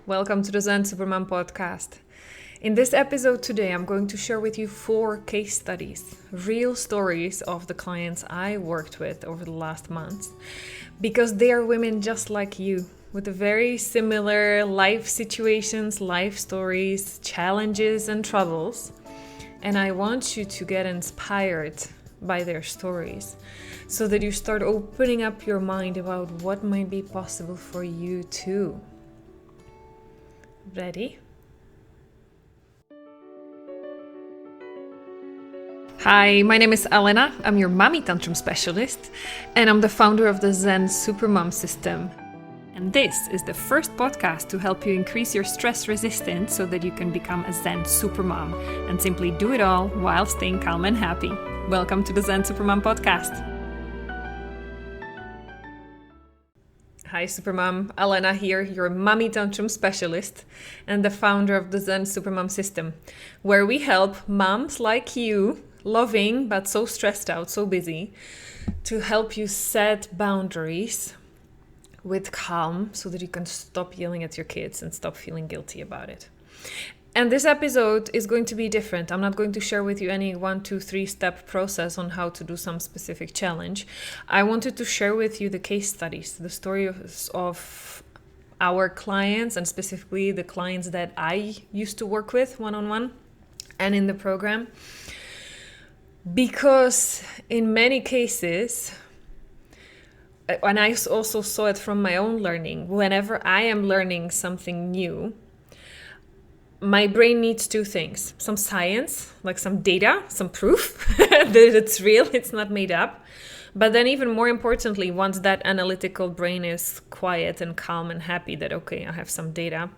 Welcome to the Zen Supermom podcast. In this episode today, I'm going to share with you 4 case studies, real stories of the clients I worked with over the last months, because they are women just like you, with very similar life situations, life stories, challenges, and troubles. And I want you to get inspired by their stories so that you start opening up your mind about what might be possible for you too. Ready? Hi, my name is Elena. I'm your mommy tantrum specialist, and I'm the founder of the Zen Supermom system. And this is the first podcast to help you increase your stress resistance so that you can become a Zen Supermom and simply do it all while staying calm and happy. Welcome to the Zen Supermom podcast. Hi Supermom, Elena here, your mommy tantrum specialist and the founder of the Zen Supermom system, where we help moms like you, loving but so stressed out, so busy, to help you set boundaries with calm so that you can stop yelling at your kids and stop feeling guilty about it. And this episode is going to be different. I'm not going to share with you any 1, 2, 3 step process on how to do some specific challenge. I wanted to share with you the case studies, the stories of our clients, and specifically the clients that I used to work with one-on-one and in the program. Because in many cases, and I also saw it from my own learning, whenever I am learning something new, my brain needs 2 things: some science, like some data, some proof that it's real, it's not made up. But then even more importantly, once that analytical brain is quiet and calm and happy that, okay, I have some data,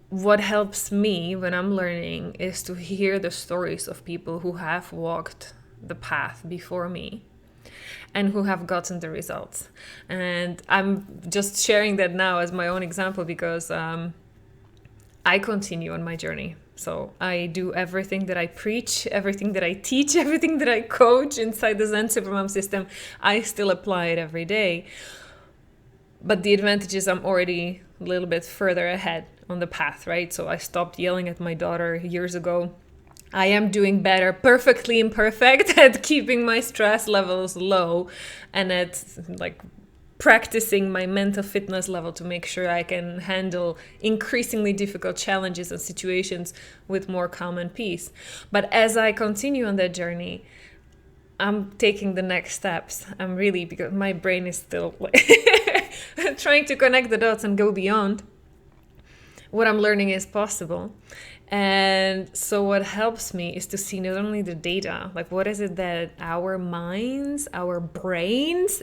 what helps me when I'm learning is to hear the stories of people who have walked the path before me and who have gotten the results. And I'm just sharing that now as my own example because I continue on my journey. So I do everything that I preach, everything that I teach, everything that I coach inside the Zen Supermom system. I still apply it every day. But the advantage is I'm already a little bit further ahead on the path, right? So I stopped yelling at my daughter years ago. I am doing better, perfectly imperfect, at keeping my stress levels low and at practicing my mental fitness level to make sure I can handle increasingly difficult challenges and situations with more calm and peace. But as I continue on that journey, I'm taking the next steps. I'm really, because my brain is still trying to connect the dots and go beyond what I'm learning is possible. And so what helps me is to see not only the data, like what is it that our minds, our brains,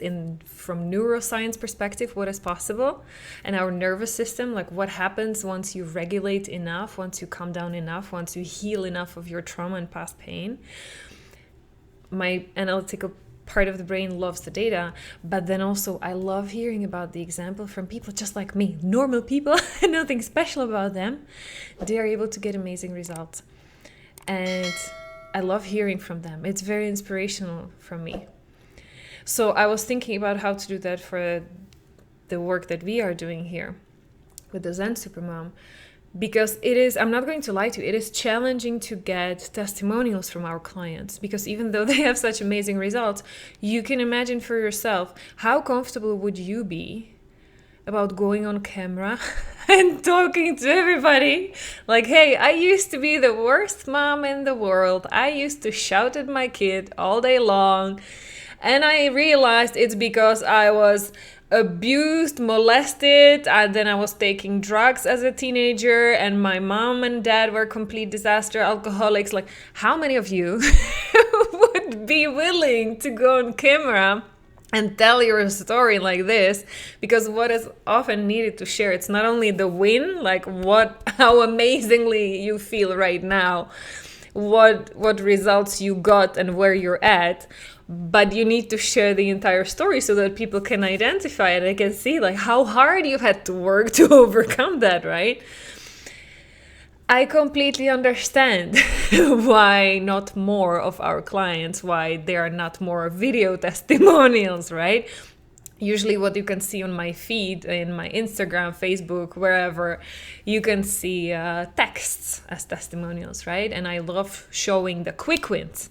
from neuroscience perspective, what is possible, and our nervous system, like what happens once you regulate enough, once you calm down enough, once you heal enough of your trauma and past pain. My analytical part of the brain loves the data, but then also I love hearing about the example from people just like me, normal people, nothing special about them. They are able to get amazing results. And I love hearing from them. It's very inspirational for me. So I was thinking about how to do that for the work that we are doing here with the Zen Supermom. Because it is, I'm not going to lie to you, it is challenging to get testimonials from our clients. Because even though they have such amazing results, you can imagine for yourself, how comfortable would you be about going on camera and talking to everybody? Like, hey, I used to be the worst mom in the world. I used to shout at my kid all day long. And I realized it's because I was abused, molested, and then I was taking drugs as a teenager, and my mom and dad were complete disaster alcoholics. Like, how many of you would be willing to go on camera and tell your story like this? Because what is often needed to share, it's not only the win, like how amazingly you feel right now, what results you got and where you're at, but you need to share the entire story so that people can identify it. They can see like how hard you had to work to overcome that, right? I completely understand why not more of our clients, why there are not more video testimonials, right? Usually what you can see on my feed, in my Instagram, Facebook, wherever, you can see texts as testimonials, right? And I love showing the quick wins.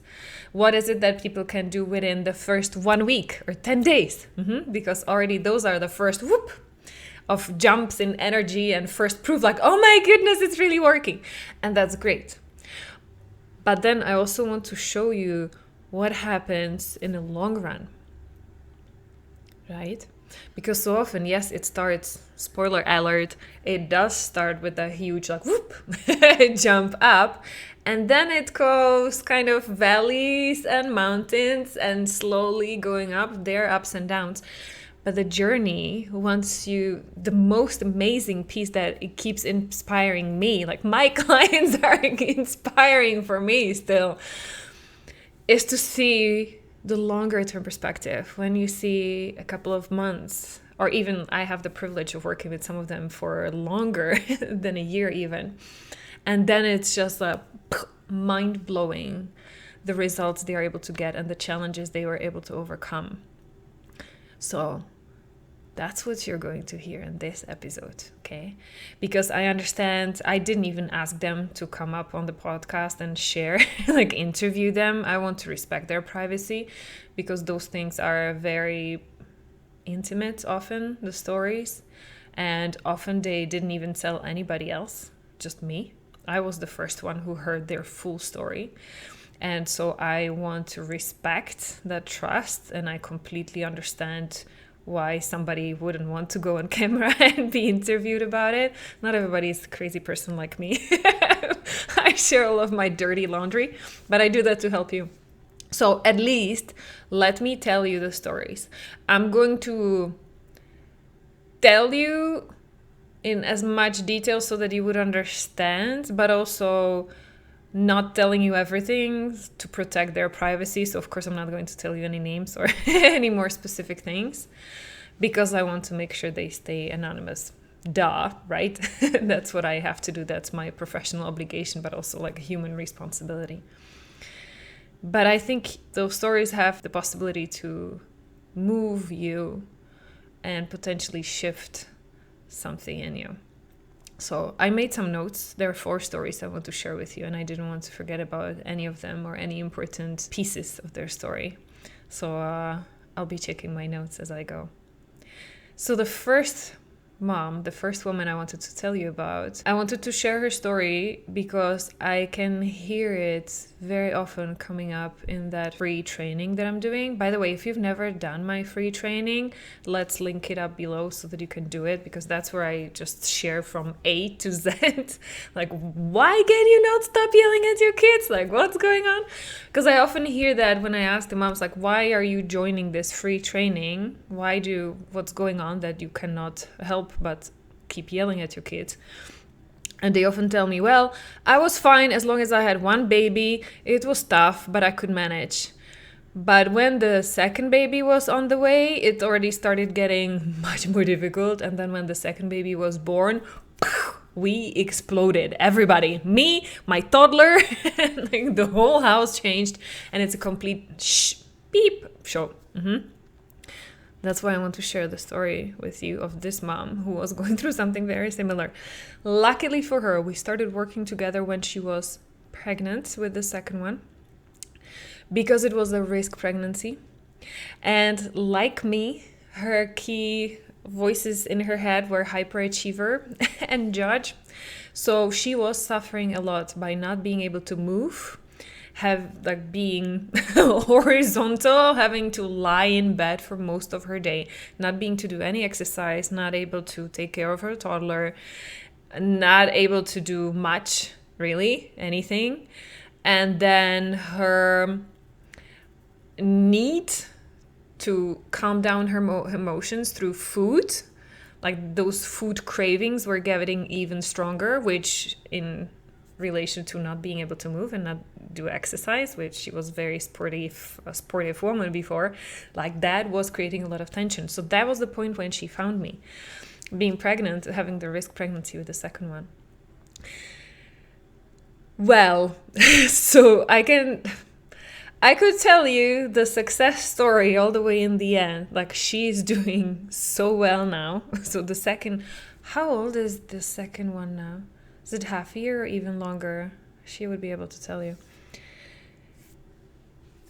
What is it that people can do within the first 1 week or 10 days? Because already those are the first whoop of jumps in energy and first proof, like, oh my goodness, it's really working. And that's great. But then I also want to show you what happens in the long run. Right? Because so often, yes, it starts, spoiler alert, it does start with a huge like whoop jump up, and then it goes kind of valleys and mountains and slowly going up, there are ups and downs. But the journey, the most amazing piece that it keeps inspiring me, like my clients are inspiring for me still, is to see the longer term perspective. When you see a couple of months, or even I have the privilege of working with some of them for longer than a year even. And then it's just mind-blowing, the results they are able to get and the challenges they were able to overcome. So that's what you're going to hear in this episode, okay? Because I understand I didn't even ask them to come up on the podcast and share, like interview them. I want to respect their privacy because those things are very intimate often, the stories. And often they didn't even tell anybody else, just me. I was the first one who heard their full story. And so I want to respect that trust, and I completely understand why somebody wouldn't want to go on camera and be interviewed about it. Not everybody's a crazy person like me. I share all of my dirty laundry, but I do that to help you. So at least let me tell you the stories. I'm going to tell you in as much detail so that you would understand, but also not telling you everything to protect their privacy. So of course I'm not going to tell you any names or any more specific things because I want to make sure they stay anonymous. Duh, right? That's what I have to do. That's my professional obligation, but also like a human responsibility. But I think those stories have the possibility to move you and potentially shift something in you. So I made some notes. There are 4 stories I want to share with you, and I didn't want to forget about any of them or any important pieces of their story. So I'll be checking my notes as I go. So the first woman I wanted to tell you about, I wanted to share her story because I can hear it very often coming up in that free training that I'm doing. By the way, if you've never done my free training, let's link it up below so that you can do it, because that's where I just share from A to Z. Like, why can you not stop yelling at your kids? Like, what's going on? Because I often hear that when I ask the moms, like, why are you joining this free training? What's going on that you cannot help but keep yelling at your kids? And they often tell me, well, I was fine as long as I had 1 baby. It was tough, but I could manage. But when the second baby was on the way, it already started getting much more difficult. And then when the second baby was born, we exploded. Everybody, me, my toddler, like the whole house changed, and it's a complete beep show. That's why I want to share the story with you of this mom who was going through something very similar. Luckily for her, we started working together when she was pregnant with the second one, because it was a risk pregnancy. And like me, her key voices in her head were hyperachiever and judge. So she was suffering a lot by not being able to move, being horizontal, having to lie in bed for most of her day, not being to do any exercise, not able to take care of her toddler, not able to do much, really, anything. And then her need to calm down her emotions through food, like those food cravings were getting even stronger, which in relation to not being able to move and not do exercise, which she was a sportive woman before, like that was creating a lot of tension. So that was the point when she found me, being pregnant, having the risk pregnancy with the second one. Well, so I could tell you the success story all the way in the end. Like, she's doing so well now. So the second, how old is the second one now? Is it half a year or even longer? She would be able to tell you.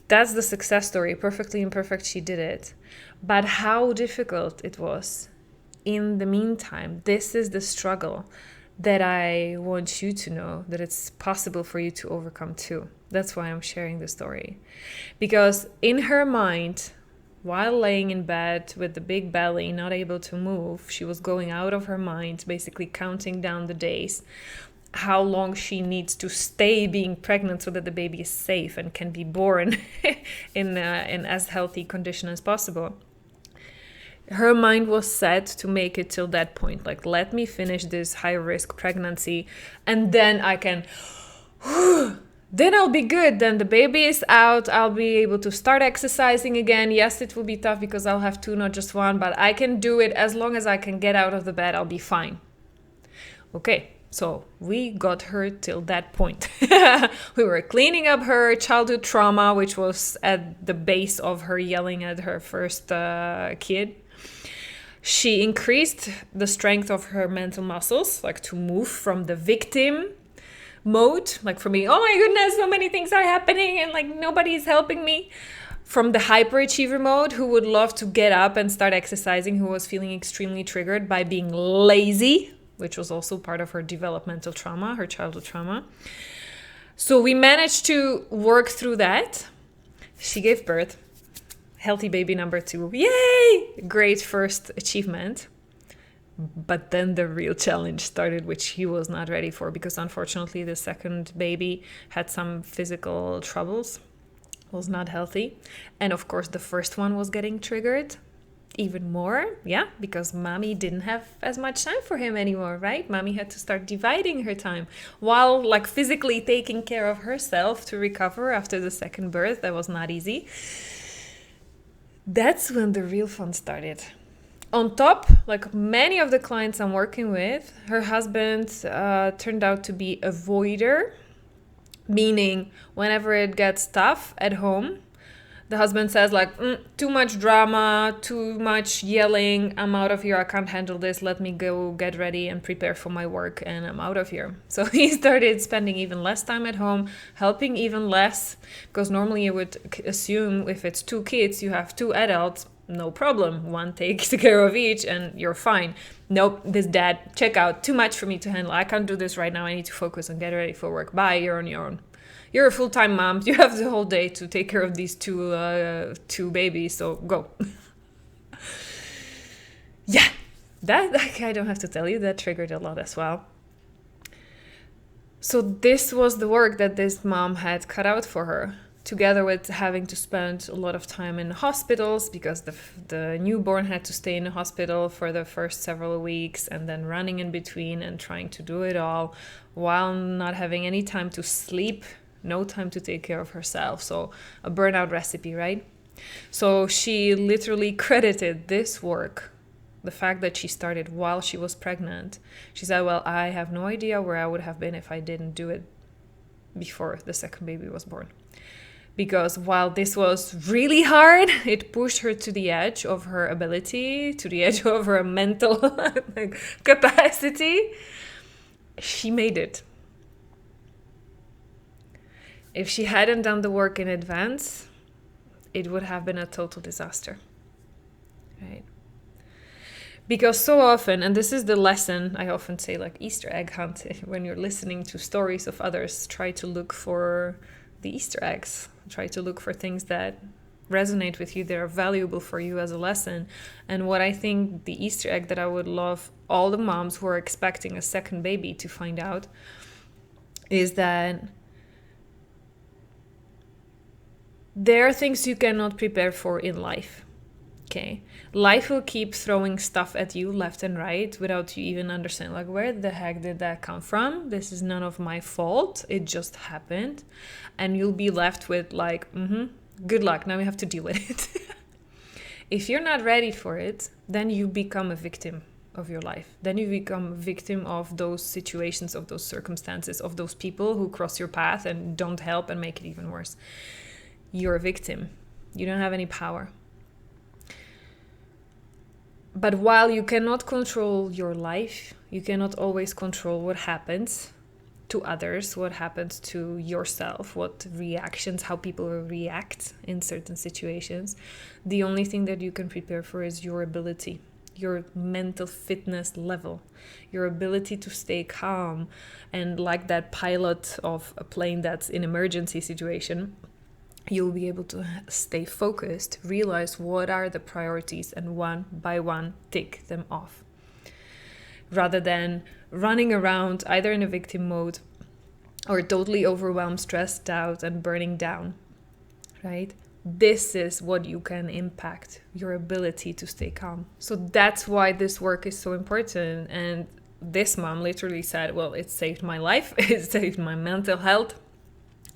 That's the success story. Perfectly imperfect, she did it. But how difficult it was in the meantime. This is the struggle that I want you to know, that it's possible for you to overcome too. That's why I'm sharing the story. Because in her mind, while laying in bed with the big belly, not able to move, she was going out of her mind, basically counting down the days, how long she needs to stay being pregnant so that the baby is safe and can be born in as healthy condition as possible. Her mind was set to make it till that point. Like, let me finish this high-risk pregnancy and then I can, then I'll be good. Then the baby is out. I'll be able to start exercising again. Yes, it will be tough because I'll have two, not just one, but I can do it. As long as I can get out of the bed, I'll be fine. Okay, so we got her till that point. We were cleaning up her childhood trauma, which was at the base of her yelling at her first kid. She increased the strength of her mental muscles, like to move from the victim mode, like from being, oh my goodness, so many things are happening and like nobody's helping me, from the hyperachiever mode, who would love to get up and start exercising, who was feeling extremely triggered by being lazy, which was also part of her developmental trauma, her childhood trauma. So we managed to work through that. She gave birth. Healthy baby number 2. Yay! Great first achievement. But then the real challenge started, which he was not ready for, because unfortunately the second baby had some physical troubles, was not healthy. And of course the first one was getting triggered even more, because mommy didn't have as much time for him anymore, right? Mommy had to start dividing her time while like physically taking care of herself to recover after the second birth. That was not easy. That's when the real fun started. On top, like many of the clients I'm working with, her husband turned out to be a voider, meaning whenever it gets tough at home, the husband says like, too much drama, too much yelling, I'm out of here, I can't handle this, let me go get ready and prepare for my work, and I'm out of here. So he started spending even less time at home, helping even less, because normally you would assume if it's 2 kids, you have 2 adults, no problem, one takes care of each and you're fine. Nope, this dad, check out, too much for me to handle, I can't do this right now, I need to focus and get ready for work, bye, you're on your own. You're a full-time mom. You have the whole day to take care of these two babies, so go. That I don't have to tell you, that triggered a lot as well. So this was the work that this mom had cut out for her, together with having to spend a lot of time in hospitals because the newborn had to stay in the hospital for the first several weeks, and then running in between and trying to do it all while not having any time to sleep. No time to take care of herself. So a burnout recipe, right? So she literally credited this work, the fact that she started while she was pregnant. She said, well, I have no idea where I would have been if I didn't do it before the second baby was born. Because while this was really hard, it pushed her to the edge of her ability, to the edge of her mental capacity. She made it. If she hadn't done the work in advance, it would have been a total disaster, right? Because so often, and this is the lesson, I often say like Easter egg hunt, when you're listening to stories of others, try to look for the Easter eggs, try to look for things that resonate with you, that are valuable for you as a lesson. And what I think the Easter egg that I would love all the moms who are expecting a second baby to find out is that there are things you cannot prepare for in life, okay? Life will keep throwing stuff at you left and right without you even understanding, like, where the heck did that come from? This is none of my fault. It just happened. And you'll be left with like, good luck. Now you have to deal with it. If you're not ready for it, then you become a victim of your life. Then you become a victim of those situations, of those circumstances, of those people who cross your path and don't help and make it even worse. you're a victim. You don't have any power. But while you cannot control your life, you cannot always control what happens to others, what happens to yourself, what reactions, how people will react in certain situations. The only thing that you can prepare for is your ability, your mental fitness level, your ability to stay calm. And like that pilot of a plane that's in emergency situation, you'll be able to stay focused, realize what are the priorities, and one by one tick them off. Rather than running around either in a victim mode or totally overwhelmed, stressed out, and burning down, right? This is what you can impact, your ability to stay calm. So that's why this work is so important. And this mom literally said, well, it saved my life. It saved my mental health.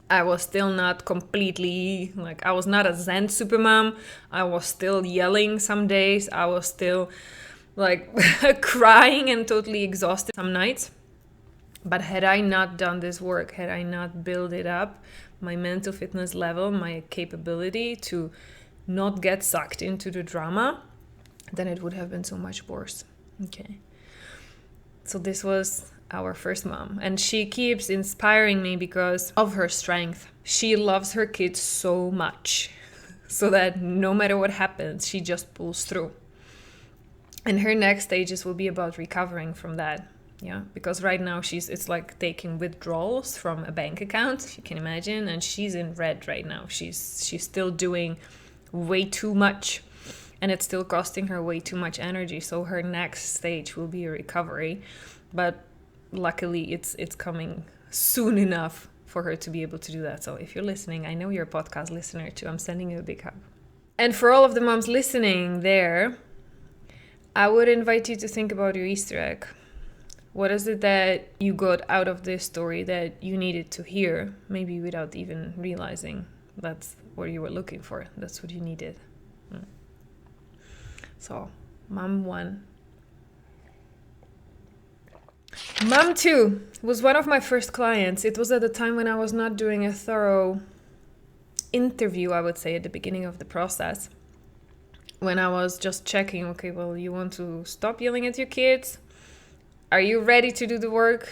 I was still not completely, I was not a Zen Supermom. I was still yelling some days. I was still crying and totally exhausted some nights. But had I not done this work, had I not built it up, my mental fitness level, my capability to not get sucked into the drama, then it would have been so much worse. Okay. So this was our first mom. And she keeps inspiring me because of her strength. She loves her kids so much, so that no matter what happens, she just pulls through. And her next stages will be about recovering from that. Yeah, because right now it's like taking withdrawals from a bank account, you can imagine, and she's in red right now. She's still doing way too much, and it's still costing her way too much energy. So her next stage will be a recovery, but luckily it's coming soon enough for her to be able to do that. So if you're listening, I know you're a podcast listener too. I'm sending you a big hug. And for all of the moms listening there, I would invite you to think about your Easter egg. What is it that you got out of this story that you needed to hear, maybe without even realizing that's what you were looking for? That's what you needed. So, mom 1. Mom 2 was one of my first clients. It was at the time when I was not doing a thorough interview, I would say, at the beginning of the process. When I was just checking, okay, well, you want to stop yelling at your kids? Are you ready to do the work?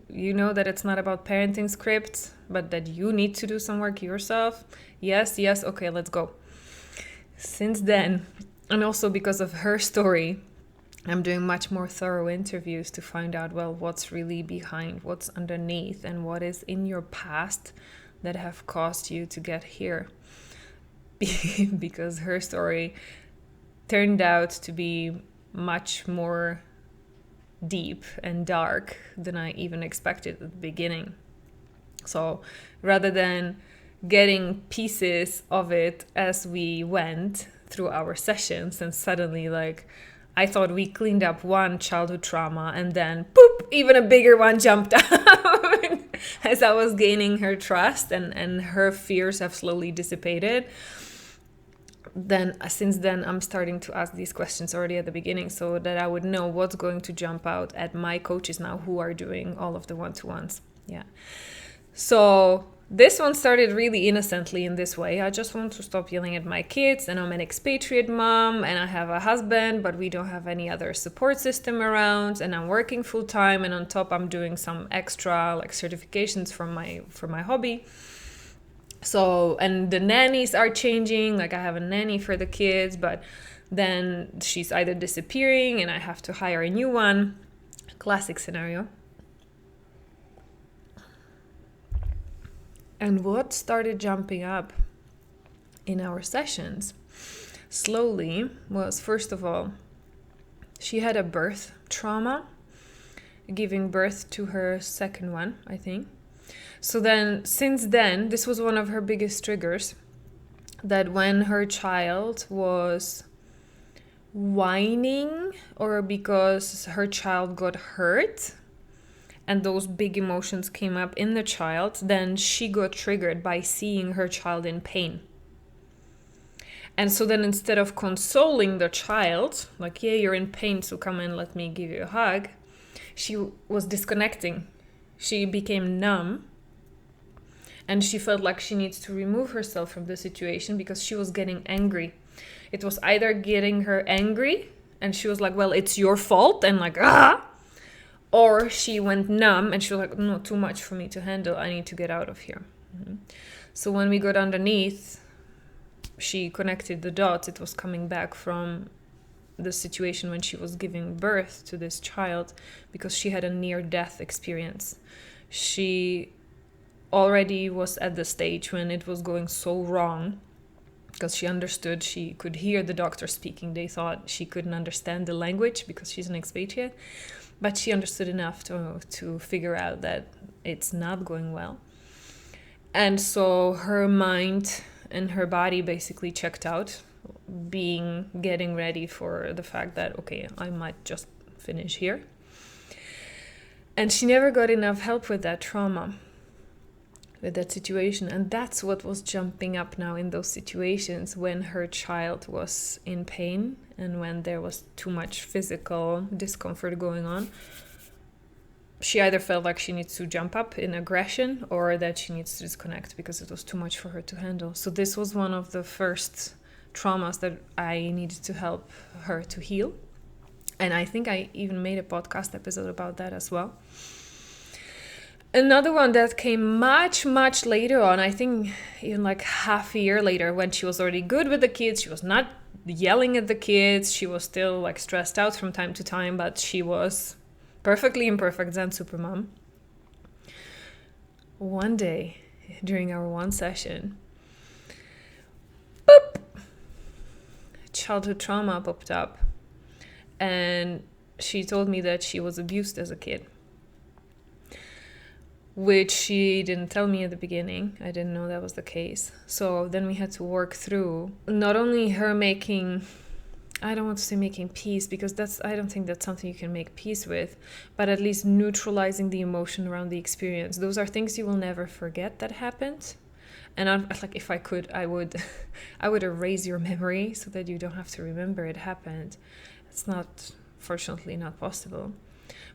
You know that it's not about parenting scripts, but that you need to do some work yourself. Yes, okay, let's go. Since then, and also because of her story, I'm doing much more thorough interviews to find out, well, what's really behind, what's underneath, and what is in your past that have caused you to get here. Because her story turned out to be much more deep and dark than I even expected at the beginning. So rather than getting pieces of it as we went through our sessions, and suddenly I thought we cleaned up one childhood trauma, and then poop, even a bigger one jumped out as I was gaining her trust and her fears have slowly dissipated. Then since then, I'm starting to ask these questions already at the beginning so that I would know what's going to jump out at my coaches now who are doing all of the one-to-ones. Yeah. So this one started really innocently in this way. I just want to stop yelling at my kids, and I'm an expatriate mom, and I have a husband, but we don't have any other support system around, and I'm working full time, and on top I'm doing some extra certifications for my hobby. So, and the nannies are changing. I have a nanny for the kids, but then she's either disappearing and I have to hire a new one. Classic scenario. And what started jumping up in our sessions slowly was, first of all, she had a birth trauma, giving birth to her second one, I think. So then, since then, this was one of her biggest triggers, that when her child was whining or because her child got hurt and those big emotions came up in the child, then she got triggered by seeing her child in pain. And so then instead of consoling the child, yeah, you're in pain, so come and let me give you a hug, she was disconnecting. She became numb. And she felt like she needs to remove herself from the situation because she was getting angry. It was either getting her angry and she was like, well, it's your fault, and like, or she went numb and she was like, no, too much for me to handle. I need to get out of here. So when we got underneath, she connected the dots. It was coming back from the situation when she was giving birth to this child, because she had a near-death experience. She already was at the stage when it was going so wrong, because she understood, she could hear the doctor speaking. They thought she couldn't understand the language because she's an expatriate, but she understood enough to figure out that it's not going well. And so her mind and her body basically checked out, getting ready for the fact that, okay, I might just finish here. And she never got enough help with that trauma, with that situation. And that's what was jumping up now in those situations when her child was in pain and when there was too much physical discomfort going on. She either felt like she needs to jump up in aggression or that she needs to disconnect because it was too much for her to handle. So this was one of the first traumas that I needed to help her to heal. And I think I even made a podcast episode about that as well. Another one that came much, much later on, I think even like half a year later, when she was already good with the kids, she was not yelling at the kids, she was still like stressed out from time to time, but she was perfectly imperfect Zen Supermom. One day, during our one session, boop, childhood trauma popped up. And she told me that she was abused as a kid, which she didn't tell me at the beginning. I didn't know that was the case. So then we had to work through not only her making, I don't want to say making peace, because I don't think that's something you can make peace with, but at least neutralizing the emotion around the experience. Those are things you will never forget that happened. And I'm like, if I could, I would erase your memory so that you don't have to remember it happened. It's not, fortunately, not possible.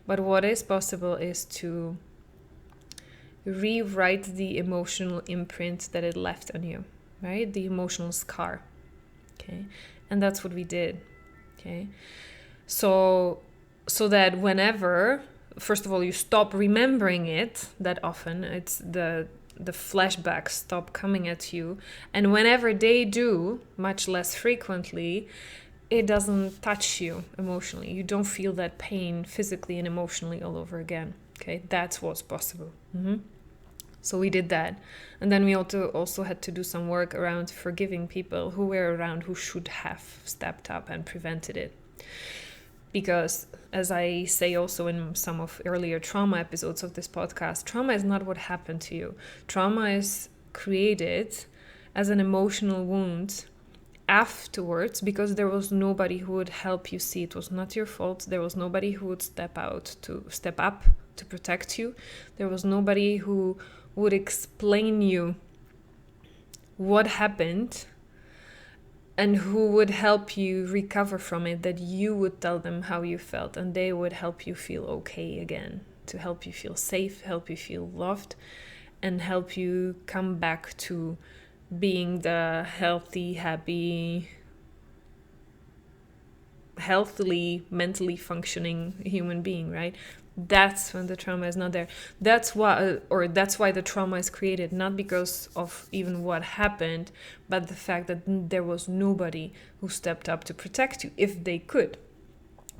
But what is possible is to rewrite the emotional imprint that it left on you, right? The emotional scar, okay? And that's what we did, okay? So that whenever, first of all, you stop remembering it that often, it's the flashbacks stop coming at you. And whenever they do, much less frequently, it doesn't touch you emotionally. You don't feel that pain physically and emotionally all over again. Okay, that's what's possible. So we did that. And then we also had to do some work around forgiving people who were around who should have stepped up and prevented it. Because, as I say also in some of earlier trauma episodes of this podcast, trauma is not what happened to you. Trauma is created as an emotional wound afterwards, because there was nobody who would help you see it was not your fault. There was nobody who would step up to protect you. There was nobody who would explain you what happened and who would help you recover from it, that you would tell them how you felt and they would help you feel okay again, to help you feel safe, help you feel loved, and help you come back to being the healthy, happy, healthily, mentally functioning human being, right? That's when the trauma is not there. That's why the trauma is created, not because of even what happened, but the fact that there was nobody who stepped up to protect you, if they could,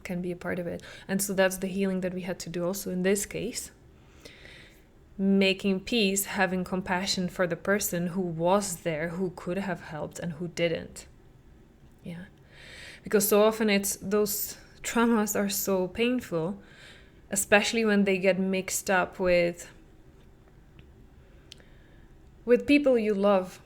can be a part of it. And so that's the healing that we had to do also in this case. Making peace, having compassion for the person who was there, who could have helped and who didn't. Yeah. Because so often those traumas are so painful, especially when they get mixed up with people you love.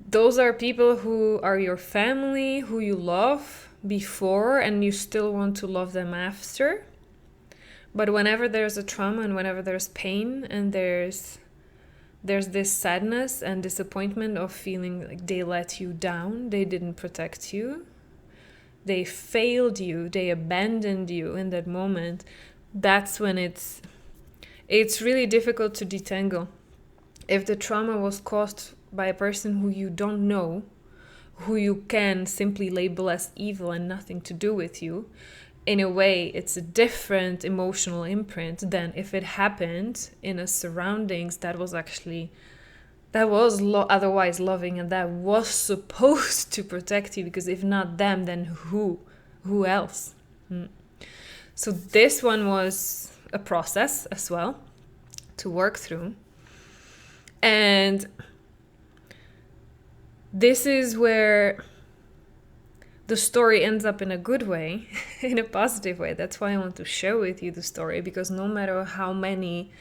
Those are people who are your family, who you love before, and you still want to love them after. But whenever there's a trauma and whenever there's pain and there's this sadness and disappointment of feeling like they let you down, they didn't protect you, they failed you, they abandoned you in that moment, that's when it's It's really difficult to detangle. If the trauma was caused by a person who you don't know, who you can simply label as evil and nothing to do with you, in a way, it's a different emotional imprint than if it happened in a surroundings that was actually otherwise loving and that was supposed to protect you, because if not them, then who else? So this one was a process as well to work through. And this is where the story ends up in a good way, in a positive way. That's why I want to share with you the story, because no matter how many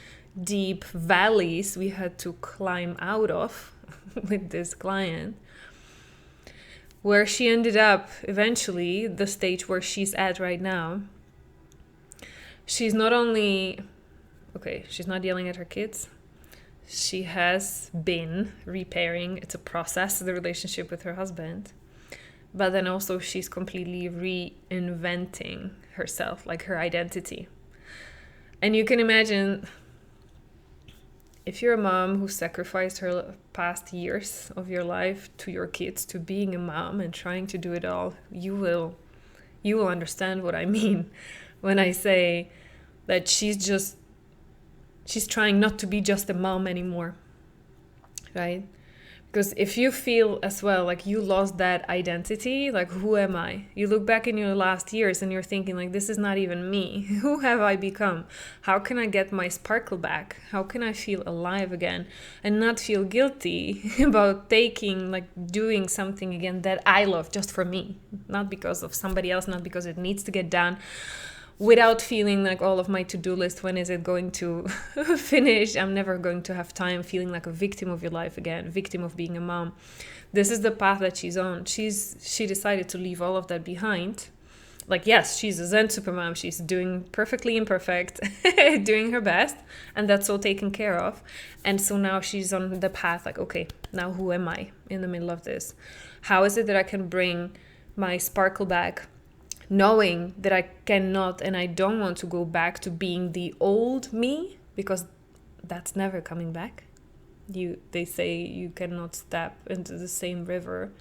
deep valleys we had to climb out of with this client, where she ended up eventually, the stage where she's at right now, she's not only, she's not yelling at her kids. She has been repairing, it's a process, the relationship with her husband. But then also she's completely reinventing herself, like her identity. And you can imagine, if you're a mom who sacrificed her past years of your life to your kids, to being a mom and trying to do it all, you will understand what I mean when I say that she's trying not to be just a mom anymore, right? Because if you feel as well like you lost that identity, like, who am I? You look back in your last years and you're thinking like, this is not even me. Who have I become? How can I get my sparkle back? How can I feel alive again and not feel guilty about doing something again that I love just for me, not because of somebody else, not because it needs to get done, without feeling like all of my to-do list, when is it going to finish? I'm never going to have time, feeling like a victim of your life again, victim of being a mom. This is the path that she's on. She decided to leave all of that behind. Like, yes, she's a Zen Supermom. She's doing perfectly imperfect, doing her best, and that's all taken care of. And so now she's on the path like, okay, now who am I in the middle of this? How is it that I can bring my sparkle back, knowing that I cannot and I don't want to go back to being the old me, because that's never coming back. They say you cannot step into the same river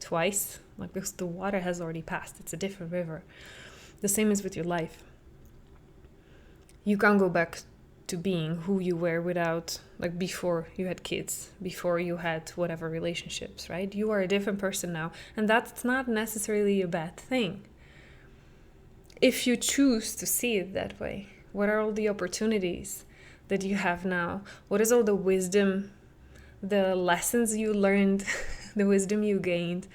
twice, like, because the water has already passed. It's a different river. The same is with your life. You can't go back to being who you were before you had kids, before you had whatever relationships, right? You are a different person now, and that's not necessarily a bad thing. If you choose to see it that way, what are all the opportunities that you have now? What is all the wisdom, the lessons you learned, the wisdom you gained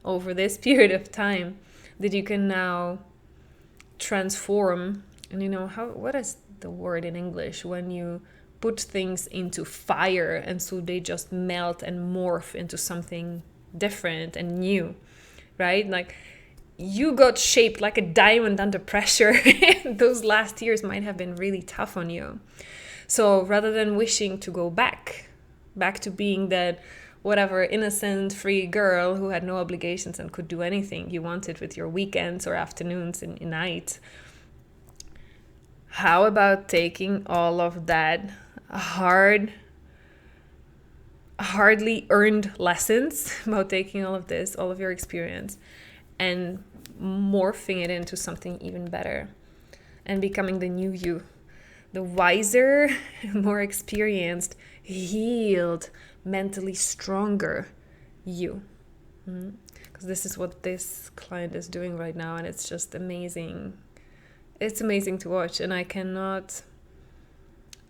over this period of time that you can now transform? And what is the word in English when you put things into fire and so they just melt and morph into something different and new, right? Like, you got shaped like a diamond under pressure. Those last years might have been really tough on you. So rather than wishing to go back to being that whatever innocent, free girl who had no obligations and could do anything you wanted with your weekends or afternoons and night, how about taking all of that hardly earned lessons, about taking all of this, all of your experience, and morphing it into something even better and becoming the new you, the wiser, more experienced, healed, mentally stronger you. Because this is what this client is doing right now, and it's just amazing. It's amazing to watch, and I cannot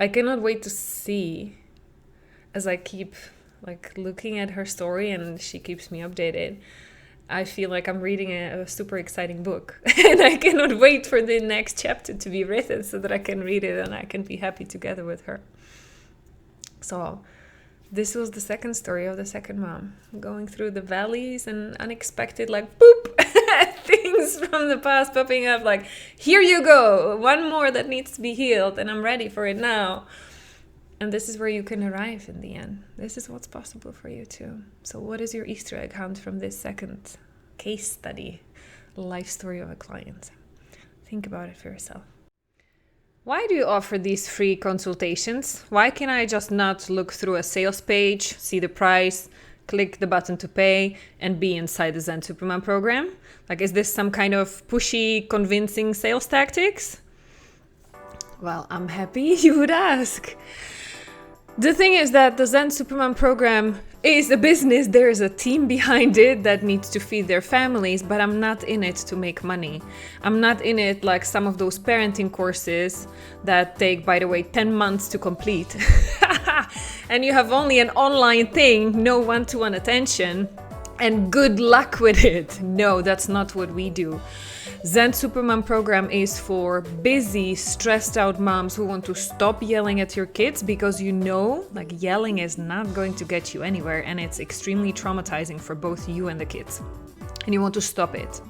wait to see, as I keep looking at her story and she keeps me updated. I feel like I'm reading a super exciting book and I cannot wait for the next chapter to be written so that I can read it and I can be happy together with her. So this was the second story of the second mom, going through the valleys and unexpected boop things from the past popping up, here you go, one more that needs to be healed and I'm ready for it now. And this is where you can arrive in the end. This is what's possible for you too. So what is your Easter egg hunt from this second case study, life story of a client? Think about it for yourself. why do you offer these free consultations? Why can I just not look through a sales page, see the price, click the button to pay, and be inside the Zen Supermom program? Like, is this some kind of pushy, convincing sales tactics? Well, I'm happy you would ask. The thing is that the Zen Supermom program is a business. There is a team behind it that needs to feed their families, but I'm not in it to make money. I'm not in it like some of those parenting courses that take, by the way, 10 months to complete. And you have only an online thing, no one-to-one attention, and good luck with it. No, that's not what we do. Zen Supermom program is for busy, stressed out moms who want to stop yelling at your kids, because like yelling is not going to get you anywhere, and it's extremely traumatizing for both you and the kids. And you want to stop it.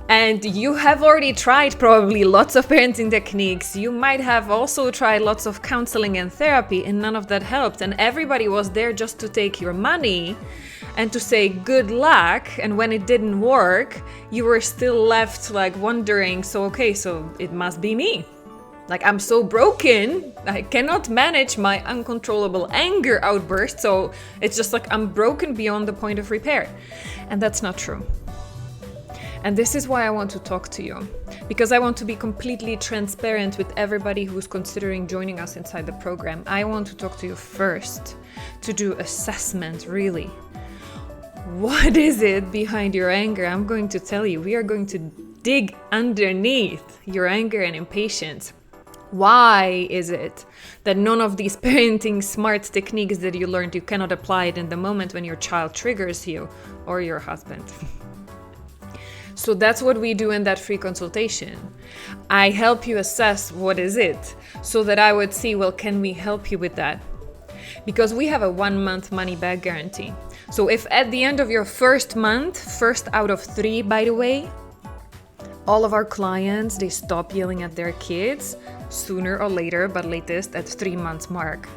And you have already tried probably lots of parenting techniques. You might have also tried lots of counseling and therapy, and none of that helped. And everybody was there just to take your money and to say good luck. And when it didn't work, you were still left like wondering, so it must be me. Like, I'm so broken, I cannot manage my uncontrollable anger outburst. So it's just like I'm broken beyond the point of repair. And that's not true. And this is why I want to talk to you, because I want to be completely transparent with everybody who's considering joining us inside the program. I want to talk to you first, to do assessment, really. What is it behind your anger? I'm going to tell you. We are going to dig underneath your anger and impatience. Why is it that none of these parenting smart techniques that you learned, you cannot apply it in the moment when your child triggers you or your husband? So that's what we do in that free consultation. I help you assess what is it, so that I would see, well, can we help you with that? Because we have a 1 month money back guarantee. So if at the end of your first month, first out of 3, by the way, all of our clients, they stop yelling at their kids sooner or later, but latest at 3 months mark.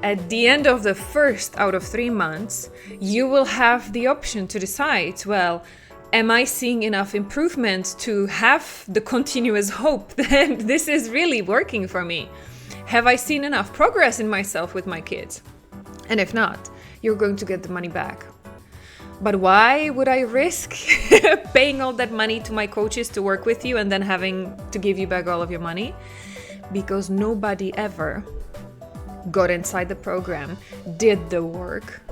At the end of the first out of 3 months, you will have the option to decide, well, am I seeing enough improvement to have the continuous hope that this is really working for me? Have I seen enough progress in myself with my kids? And if not, you're going to get the money back. But why would I risk paying all that money to my coaches to work with you and then having to give you back all of your money? Because nobody ever got inside the program, did the work,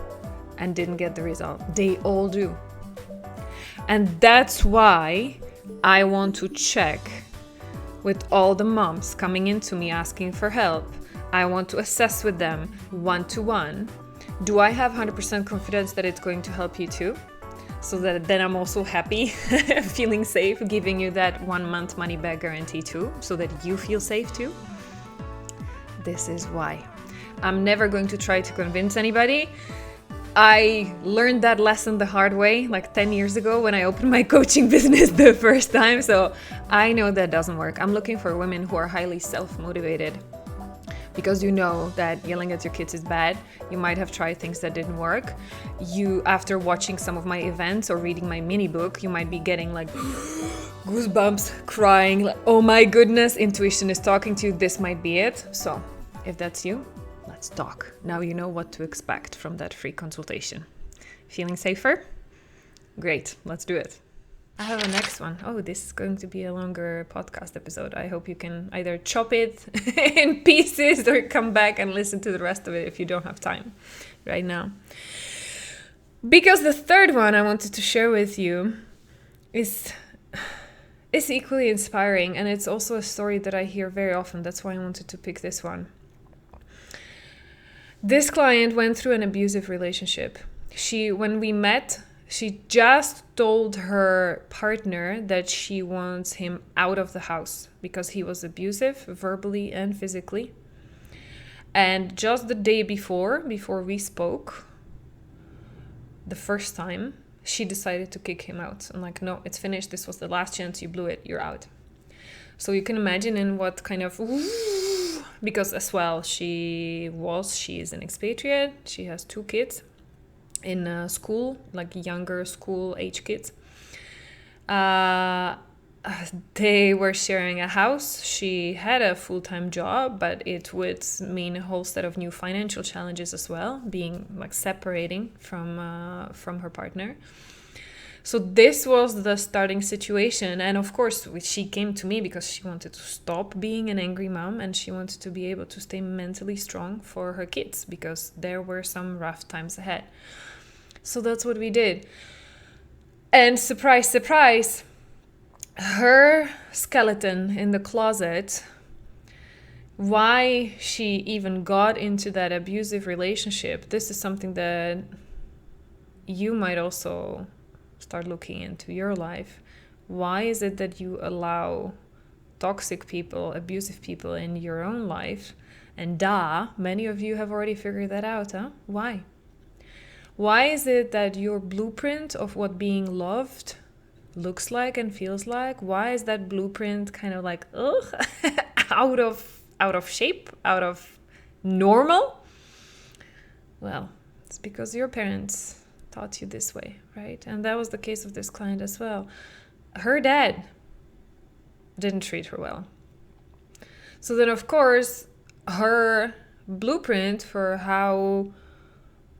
and didn't get the result. They all do. And that's why I want to check with all the moms coming into me asking for help. I want to assess with them one-to-one. Do I have 100% confidence that it's going to help you too? So that then I'm also happy, feeling safe, giving you that 1 month money back guarantee too, so that you feel safe too. This is why. I'm never going to try to convince anybody. I learned that lesson the hard way, like 10 years ago when I opened my coaching business the first time. So I know that doesn't work. I'm looking for women who are highly self-motivated, because you know that yelling at your kids is bad. You might have tried things that didn't work. You, after watching some of my events or reading my mini book, you might be getting like goosebumps, crying, like, oh my goodness, intuition is talking to you. This might be it. So if that's you, let's talk. Now you know what to expect from that free consultation. Feeling safer? Great, let's do it. I have a next one. Oh, this is going to be a longer podcast episode. I hope you can either chop it in pieces or come back and listen to the rest of it if you don't have time right now. Because the third one I wanted to share with you is equally inspiring, and it's also a story that I hear very often. That's why I wanted to pick this one. This client went through an abusive relationship. When we met, she just told her partner that she wants him out of the house because he was abusive, verbally and physically. And just the day before we spoke, the first time, she decided to kick him out. I'm like, no, it's finished. This was the last chance. You blew it. You're out. So you can imagine in what kind of... Because as well, she is an expatriate. She has 2 kids in school, like younger school age kids. They were sharing a house. She had a full-time job, but it would mean a whole set of new financial challenges as well, being like separating from her partner. So this was the starting situation. And of course, she came to me because she wanted to stop being an angry mom, and she wanted to be able to stay mentally strong for her kids because there were some rough times ahead. So that's what we did. And surprise, surprise, her skeleton in the closet, why she even got into that abusive relationship, this is something that you might also start looking into your life. Why is it that you allow toxic people, abusive people in your own life? And many of you have already figured that out, huh? Why? Why is it that your blueprint of what being loved looks like and feels like, why is that blueprint kind of like, out of shape, out of normal? Well, it's because your parents taught you this way, right? And that was the case of this client as well. Her dad didn't treat her well. So then, of course, her blueprint for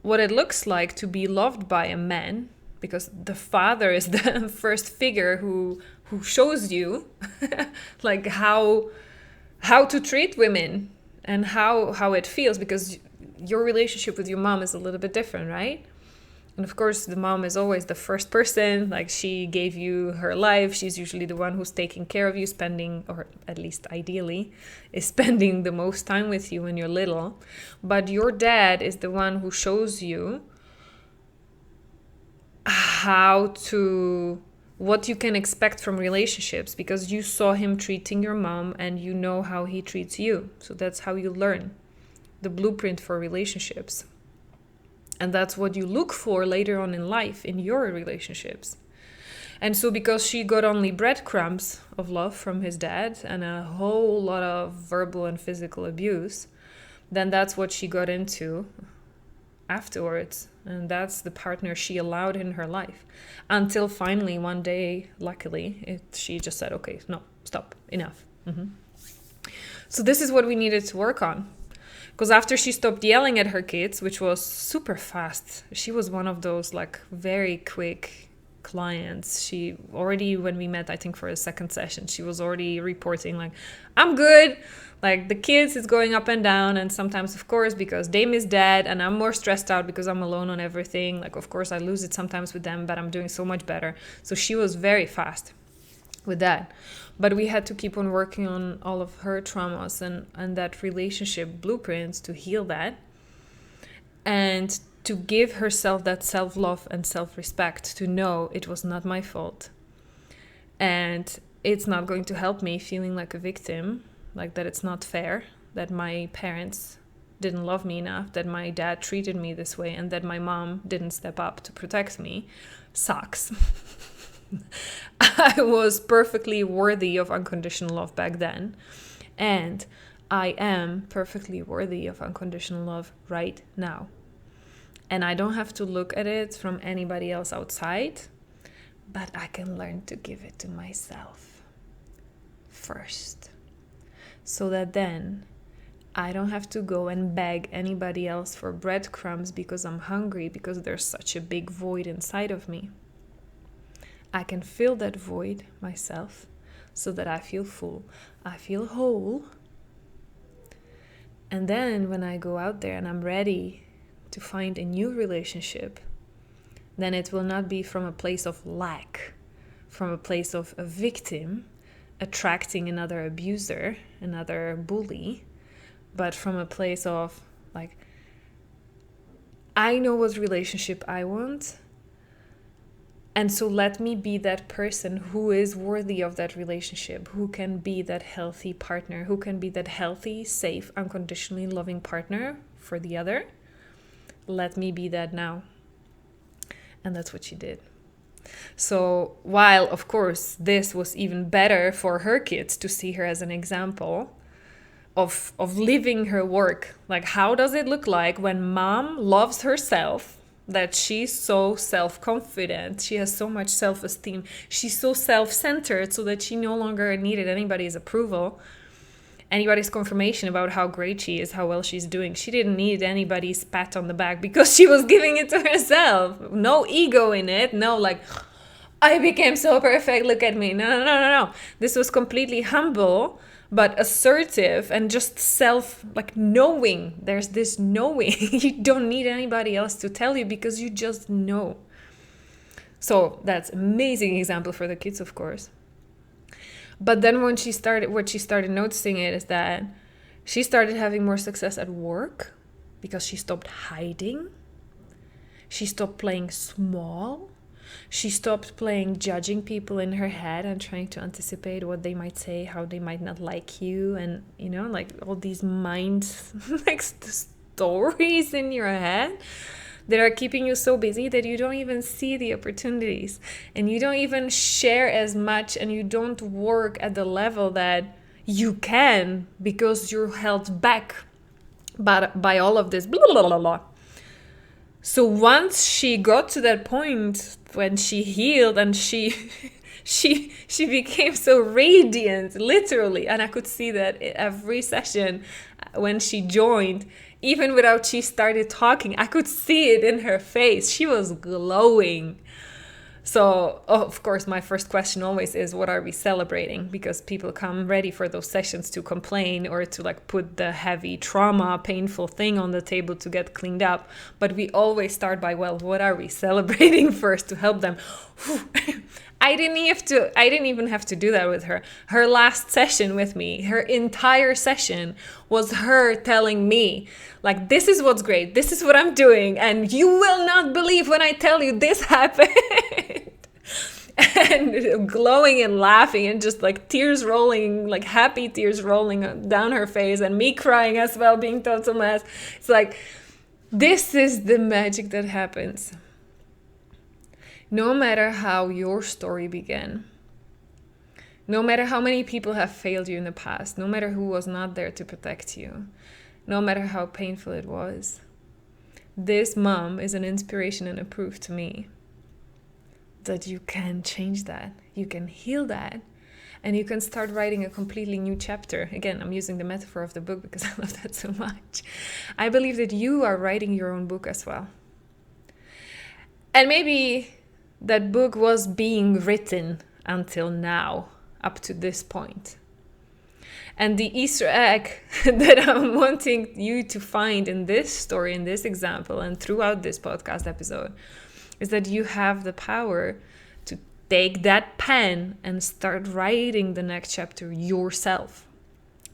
what it looks like to be loved by a man, because the father is the first figure who shows you like how to treat women and how it feels, because your relationship with your mom is a little bit different, right? And of course, the mom is always the first person, like she gave you her life. She's usually the one who's taking care of you, spending, or at least ideally, is spending the most time with you when you're little. But your dad is the one who shows you what you can expect from relationships, because you saw him treating your mom and you know how he treats you. So that's how you learn the blueprint for relationships. And that's what you look for later on in life in your relationships. And so because she got only breadcrumbs of love from his dad and a whole lot of verbal and physical abuse, then that's what she got into afterwards. And that's the partner she allowed in her life. Until finally one day, luckily, she just said, okay, no, stop, enough. So this is what we needed to work on. Because after she stopped yelling at her kids, which was super fast, she was one of those like very quick clients. She already, when we met, I think for a second session, she was already reporting like, I'm good. Like the kids is going up and down. And sometimes, of course, because they miss dad and I'm more stressed out because I'm alone on everything. Like, of course, I lose it sometimes with them, but I'm doing so much better. So she was very fast with that. But we had to keep on working on all of her traumas and that relationship blueprints to heal that and to give herself that self-love and self-respect, to know it was not my fault. And it's not going to help me feeling like a victim, like that it's not fair, that my parents didn't love me enough, that my dad treated me this way, and that my mom didn't step up to protect me. Sucks. I was perfectly worthy of unconditional love back then. And I am perfectly worthy of unconditional love right now. And I don't have to look at it from anybody else outside, but I can learn to give it to myself first. So that then I don't have to go and beg anybody else for breadcrumbs because I'm hungry, because there's such a big void inside of me. I can fill that void myself so that I feel full, I feel whole. And then when I go out there and I'm ready to find a new relationship, then it will not be from a place of lack, from a place of a victim attracting another abuser, another bully, but from a place of like, I know what relationship I want. And so let me be that person who is worthy of that relationship, who can be that healthy partner, who can be that healthy, safe, unconditionally loving partner for the other. Let me be that now. And that's what she did. So while, of course, this was even better for her kids to see her as an example of living her work. Like, how does it look like when mom loves herself that she's so self-confident. She has so much self-esteem. She's so self-centered so that she no longer needed anybody's approval, anybody's confirmation about how great she is, how well she's doing. She didn't need anybody's pat on the back because she was giving it to herself. No ego in it. No, like, I became so perfect. Look at me. No. This was completely humble, but assertive and just knowing. There's this knowing. You don't need anybody else to tell you because you just know. So that's amazing example for the kids, of course. But then what she started noticing is that she started having more success at work because she stopped hiding. She stopped playing small. She stopped playing judging people in her head and trying to anticipate what they might say, how they might not like you, and all these mind stories in your head that are keeping you so busy that you don't even see the opportunities, and you don't even share as much, and you don't work at the level that you can because you're held back by all of this blah, blah, blah, blah. So once she got to that point when she healed and she became so radiant, literally, and I could see that every session when she joined, even without she started talking, I could see it in her face. She was glowing. So, of course, my first question always is, what are we celebrating? Because people come ready for those sessions to complain or to put the heavy trauma, painful thing on the table to get cleaned up. But we always start by, well, what are we celebrating first to help them? I didn't even have to do that with her. Her last session with me, her entire session was her telling me, this is what's great. This is what I'm doing. And you will not believe when I tell you this happened. And glowing and laughing and just tears rolling, happy tears rolling down her face, and me crying as well, being total mess. It's this is the magic that happens. No matter how your story began, no matter how many people have failed you in the past, no matter who was not there to protect you, no matter how painful it was, this mom is an inspiration and a proof to me that you can change that, you can heal that, and you can start writing a completely new chapter. Again, I'm using the metaphor of the book because I love that so much. I believe that you are writing your own book as well. And maybe that book was being written until now, up to this point. And the Easter egg that I'm wanting you to find in this story, in this example, and throughout this podcast episode, is that you have the power to take that pen and start writing the next chapter yourself,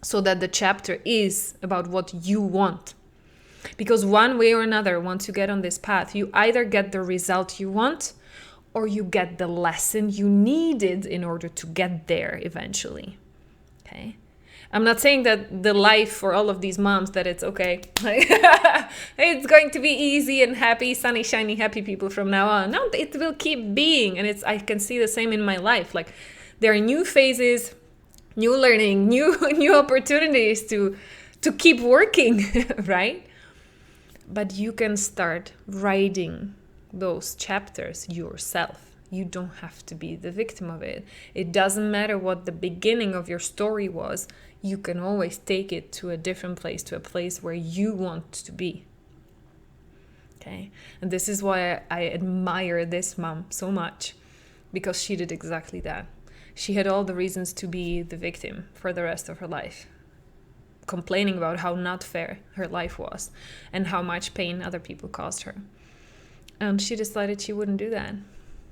so that the chapter is about what you want. Because one way or another, once you get on this path, you either get the result you want, or you get the lesson you needed in order to get there eventually. Okay? I'm not saying that the life for all of these moms, that it's okay. It's going to be easy and happy, sunny, shiny, happy people from now on. No, it will keep being. And I can see the same in my life. There are new phases, new learning, new opportunities to keep working, right? But you can start writing those chapters yourself. You don't have to be the victim of it. It doesn't matter what the beginning of your story was. You can always take it to a different place, to a place where you want to be. Okay? And this is why I admire this mom so much, because she did exactly that. She had all the reasons to be the victim for the rest of her life, complaining about how not fair her life was and how much pain other people caused her. And she decided she wouldn't do that.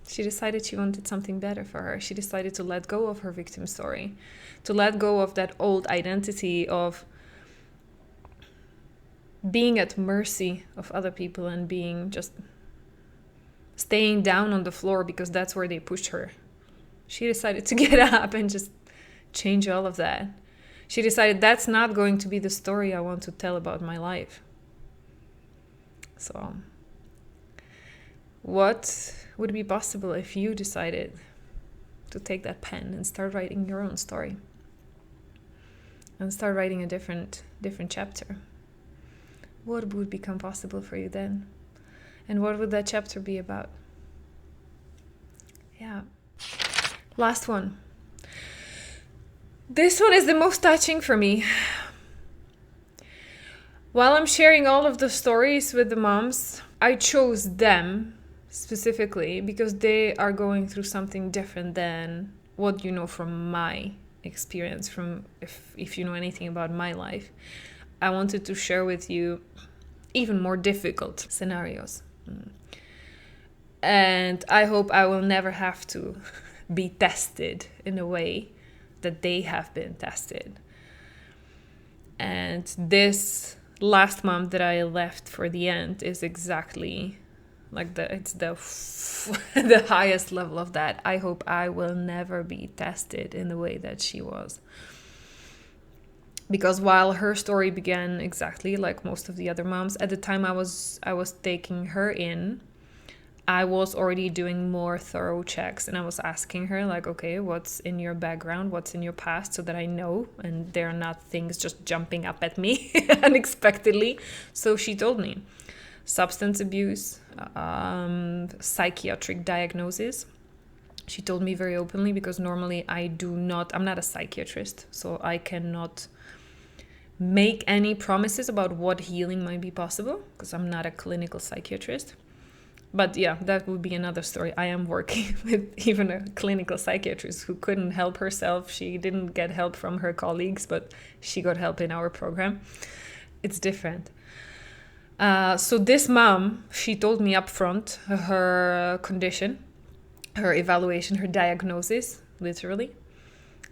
She decided she wanted something better for her. She decided to let go of her victim story, to let go of that old identity of being at mercy of other people and being just staying down on the floor because that's where they pushed her. She decided to get up and just change all of that. She decided that's not going to be the story I want to tell about my life. So, what would be possible if you decided to take that pen and start writing your own story and start writing a different chapter? What would become possible for you then? And what would that chapter be about? Yeah. Last one. This one is the most touching for me. While I'm sharing all of the stories with the moms, I chose them specifically because they are going through something different than what you know from my experience, from if you know anything about my life. I wanted to share with you even more difficult scenarios. And I hope I will never have to be tested in a way that they have been tested. And this last month that I left for the end is exactly like it's the highest level of that. I hope I will never be tested in the way that she was. Because while her story began exactly like most of the other moms, at the time I was taking her in, I was already doing more thorough checks, and I was asking her like, okay, what's in your background? What's in your past, so that I know and there are not things just jumping up at me unexpectedly. So she told me substance abuse, psychiatric diagnosis. She told me very openly, because normally I'm not a psychiatrist, so I cannot make any promises about what healing might be possible because I'm not a clinical psychiatrist. But yeah, that would be another story. I am working with even a clinical psychiatrist who couldn't help herself. She didn't get help from her colleagues, but she got help in our program. It's different. So this mom, she told me up front her condition, her evaluation, her diagnosis, literally.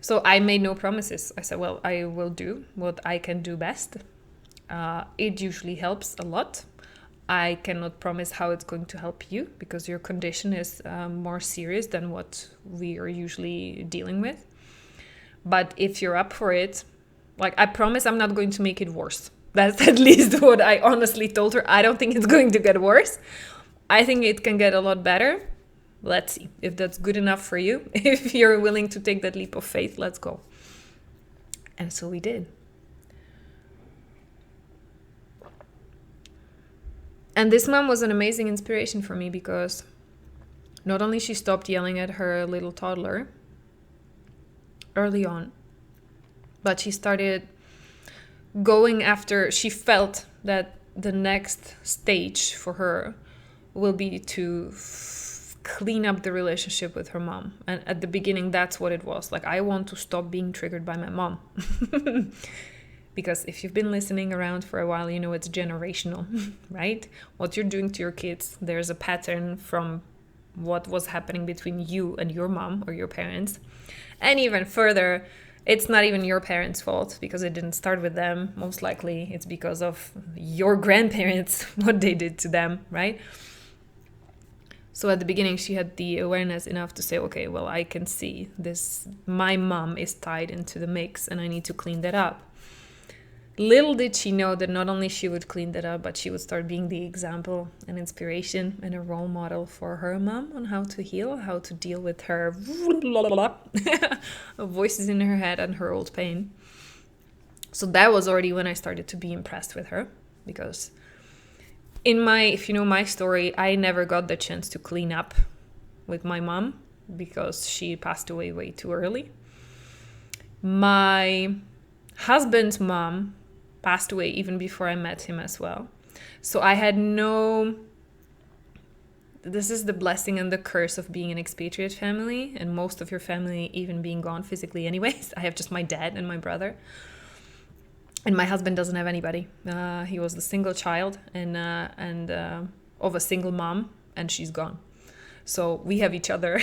So I made no promises. I said, well, I will do what I can do best. It usually helps a lot. I cannot promise how it's going to help you because your condition is more serious than what we are usually dealing with. But if you're up for it, like, I promise I'm not going to make it worse. That's at least what I honestly told her. I don't think it's going to get worse. I think it can get a lot better. Let's see if that's good enough for you. If you're willing to take that leap of faith, let's go. And so we did. And this mom was an amazing inspiration for me because not only she stopped yelling at her little toddler early on, but she started going after, she felt that the next stage for her will be to clean up the relationship with her mom. And at the beginning, that's what it was. Like, I want to stop being triggered by my mom. Because if you've been listening around for a while, you know it's generational, right? What you're doing to your kids, there's a pattern from what was happening between you and your mom or your parents. And even further, it's not even your parents' fault because it didn't start with them. Most likely it's because of your grandparents, what they did to them, right? So at the beginning, she had the awareness enough to say, okay, well, I can see this. My mom is tied into the mix and I need to clean that up. Little did she know that not only she would clean that up, but she would start being the example and inspiration and a role model for her mom on how to heal, how to deal with her voices in her head and her old pain. So that was already when I started to be impressed with her, because if you know my story, I never got the chance to clean up with my mom because she passed away way too early. My husband's mom passed away even before I met him as well. So I had this is the blessing and the curse of being an expatriate family, and most of your family even being gone physically anyways. I have just my dad and my brother. And my husband doesn't have anybody. He was the single child and of a single mom, and she's gone. So we have each other,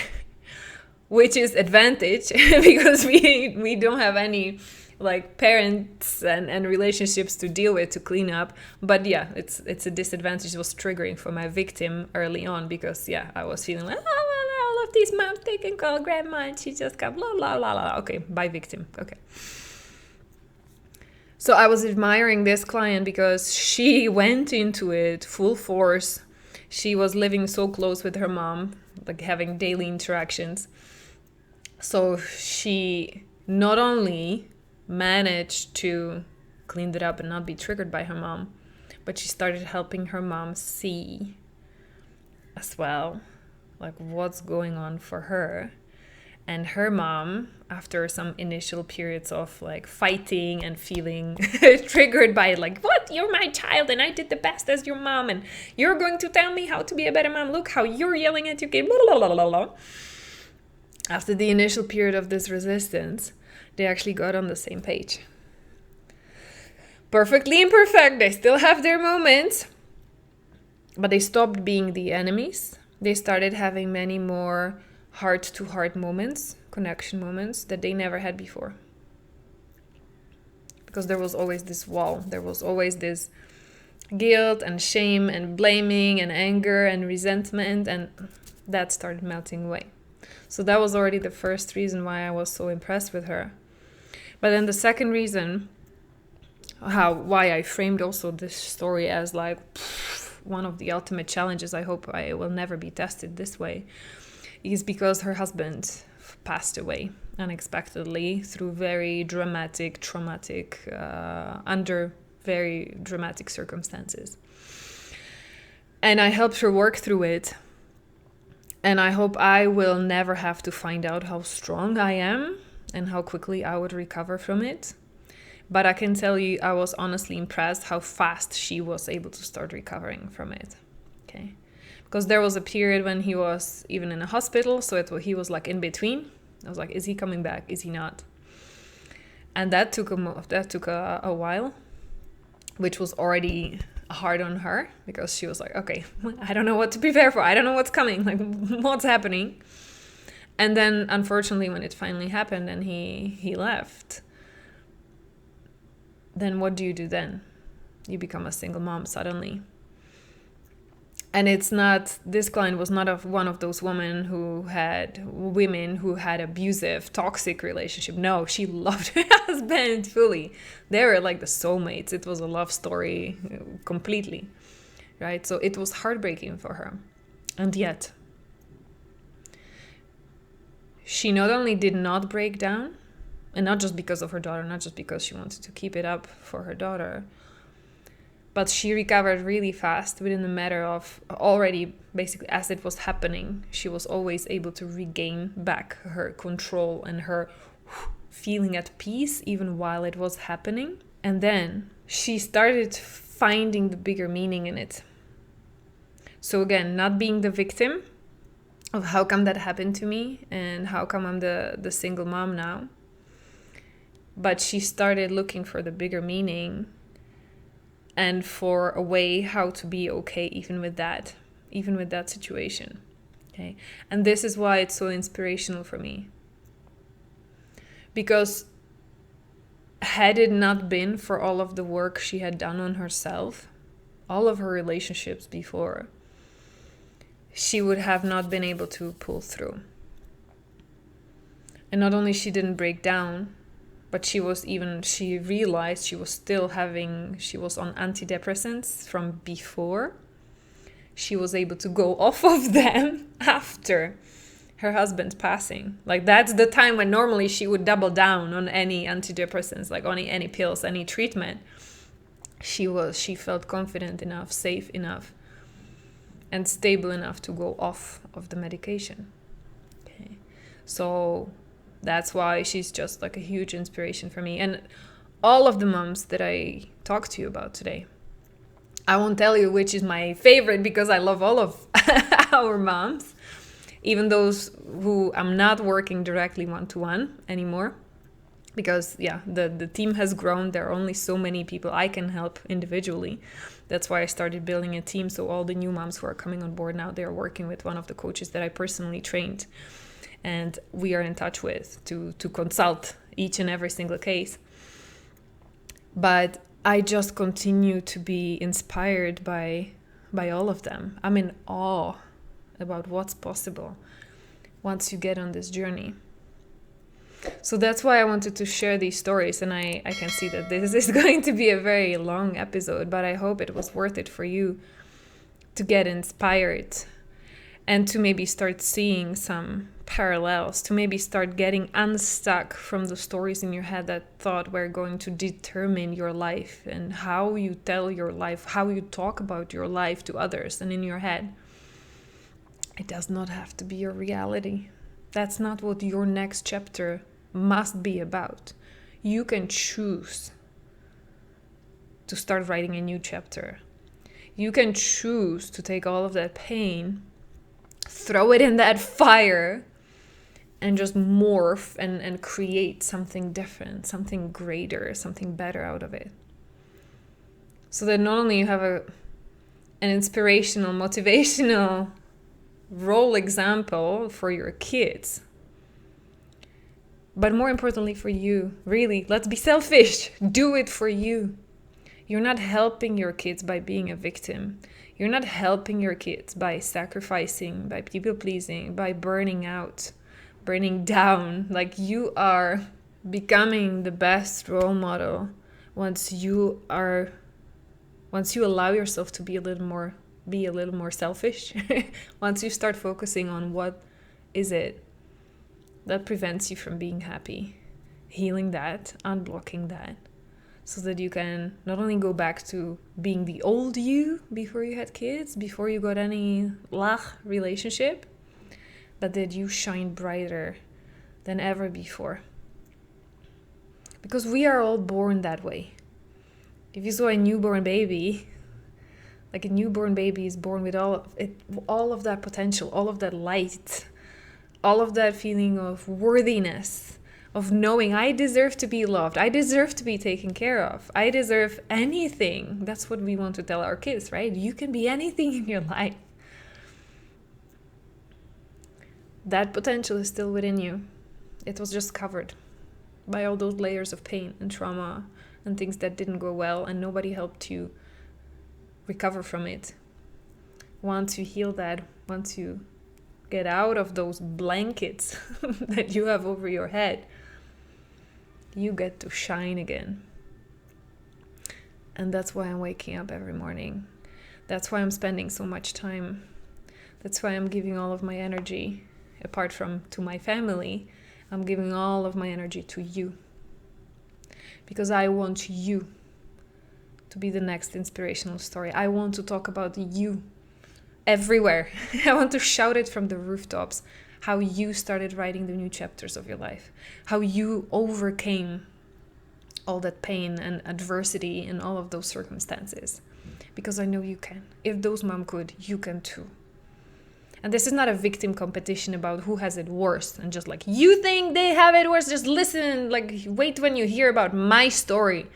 which is advantage because we don't have any like parents and relationships to deal with, to clean up. But yeah, it's a disadvantage. It was triggering for my victim early on because I was feeling like, all of these moms, they can call grandma and she just got blah blah blah blah. Okay, by victim. Okay. So I was admiring this client because she went into it full force. She was living so close with her mom, like having daily interactions. So she not only managed to clean it up and not be triggered by her mom, but she started helping her mom see as well, like what's going on for her. And her mom, after some initial periods of like fighting and feeling triggered by it, like, what? You're my child and I did the best as your mom and you're going to tell me how to be a better mom. Look how you're yelling at your kid. Blah, blah, blah, blah. After the initial period of this resistance, they actually got on the same page. Perfectly imperfect. They still have their moments, but they stopped being the enemies. They started having many more heart-to-heart moments, connection moments that they never had before. Because there was always this wall. There was always this guilt and shame and blaming and anger and resentment, and that started melting away. So that was already the first reason why I was so impressed with her. But then the second reason why I framed also this story as like one of the ultimate challenges, I hope I will never be tested this way, is because her husband passed away unexpectedly through very dramatic, traumatic, under very dramatic circumstances. And I helped her work through it. And I hope I will never have to find out how strong I am and how quickly I would recover from it. But I can tell you, I was honestly impressed how fast she was able to start recovering from it. Okay. Because there was a period when he was even in a hospital, so he was like in between. I was like, is he coming back? Is he not? And that took a while, which was already hard on her because she was like, okay, I don't know what to prepare for. I don't know what's coming. Like, what's happening? And then, unfortunately, when it finally happened and he left, then what do you do then? You become a single mom suddenly. And this client was not one of those women who had abusive, toxic relationship. No, she loved her husband fully. They were like the soulmates. It was a love story completely, right? So it was heartbreaking for her. And yet, she not only did not break down, and not just because of her daughter, not just because she wanted to keep it up for her daughter, but she recovered really fast within a matter of already, basically, as it was happening, she was always able to regain back her control and her feeling at peace even while it was happening. And then she started finding the bigger meaning in it. So again, not being the victim of how come that happened to me and how come I'm the single mom now. But she started looking for the bigger meaning and for a way how to be okay even with that situation. Okay. And this is why it's so inspirational for me. Because had it not been for all of the work she had done on herself, all of her relationships before, she would have not been able to pull through. And not only she didn't break down, but she realized she was on antidepressants from before. She was able to go off of them after her husband's passing. Like, that's the time when normally she would double down on any antidepressants, like on any pills, any treatment. She felt confident enough, safe enough, and stable enough to go off of the medication. Okay. So that's why she's just like a huge inspiration for me. And all of the moms that I talked to you about today, I won't tell you which is my favorite because I love all of our moms, even those who I'm not working directly one-to-one anymore. Because the team has grown. There are only so many people I can help individually. That's why I started building a team. So all the new moms who are coming on board now, they're working with one of the coaches that I personally trained. And we are in touch with to consult each and every single case. But I just continue to be inspired by all of them. I'm in awe about what's possible once you get on this journey. So that's why I wanted to share these stories. And I can see that this is going to be a very long episode, but I hope it was worth it for you to get inspired and to maybe start seeing some parallels, to maybe start getting unstuck from the stories in your head that thought were going to determine your life and how you tell your life, how you talk about your life to others and in your head. It does not have to be your reality. That's not what your next chapter must be about. You can choose to start writing a new chapter. You can choose to take all of that pain, throw it in that fire, and just morph and create something different, something greater, something better out of it. So that not only you have an inspirational, motivational role example for your kids, but more importantly for you. Really, let's be selfish. Do it for you. You're not helping your kids by being a victim. You're not helping your kids by sacrificing, by people pleasing, by burning out, burning down. Like, you are becoming the best role model once you allow yourself to be a little more selfish. Once you start focusing on what is it that prevents you from being happy, healing that, unblocking that, so that you can not only go back to being the old you before you had kids, before you got any relationship, but that you shine brighter than ever before. Because we are all born that way. If you saw a newborn baby, like a newborn baby is born with all of that potential, all of that light, all of that feeling of worthiness, of knowing I deserve to be loved, I deserve to be taken care of, I deserve anything. That's what we want to tell our kids, right? You can be anything in your life. That potential is still within you. It was just covered by all those layers of pain and trauma and things that didn't go well, and nobody helped you recover from it. Once you heal that, once you get out of those blankets that you have over your head, you get to shine again. And that's why I'm waking up every morning. That's why I'm spending so much time. That's why I'm giving all of my energy, apart from to my family, I'm giving all of my energy to you. Because I want you to be the next inspirational story. I want to talk about you everywhere. I want to shout it from the rooftops, how you started writing the new chapters of your life, how you overcame all that pain and adversity and all of those circumstances. Because I know you can. If those mom could, you can too. And this is not a victim competition about who has it worse and just like, you think they have it worse, just listen, like wait when you hear about my story.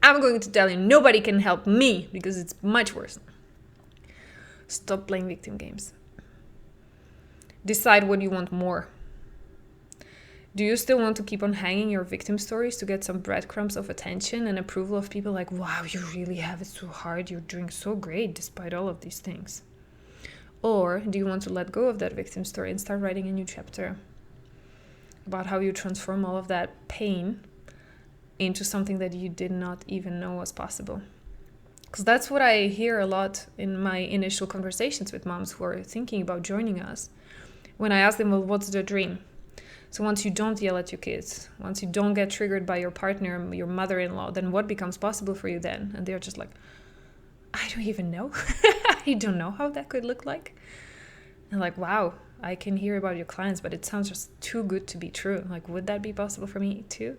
I'm going to tell you nobody can help me because it's much worse. Stop playing victim games. Decide what you want more. Do you still want to keep on hanging your victim stories to get some breadcrumbs of attention and approval of people like, wow, you really have it so hard, you're doing so great despite all of these things? Or do you want to let go of that victim story and start writing a new chapter about how you transform all of that pain into something that you did not even know was possible? Because that's what I hear a lot in my initial conversations with moms who are thinking about joining us. When I ask them, well, what's the dream? So once you don't yell at your kids, once you don't get triggered by your partner, your mother-in-law, then what becomes possible for you then? And they're just like, I don't even know. I don't know how that could look like. And like, wow, I can hear about your clients, but it sounds just too good to be true. Like, would that be possible for me too?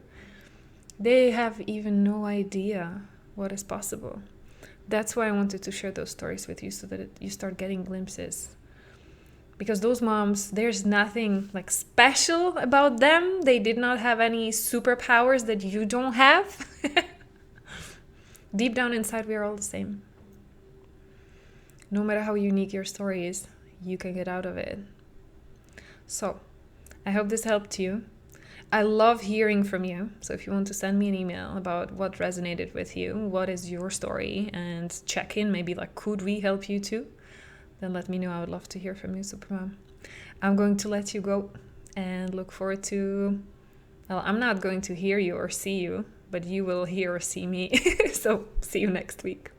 They have even no idea what is possible. That's why I wanted to share those stories with you, so that you start getting glimpses. Because those moms, there's nothing like special about them. They did not have any superpowers that you don't have. Deep down inside, we are all the same. No matter how unique your story is, you can get out of it. So, I hope this helped you. I love hearing from you. So if you want to send me an email about what resonated with you, what is your story, and check in, maybe like, could we help you too? Then let me know. I would love to hear from you, Supermom. I'm going to let you go and look forward to, well, I'm not going to hear you or see you, but you will hear or see me. So see you next week.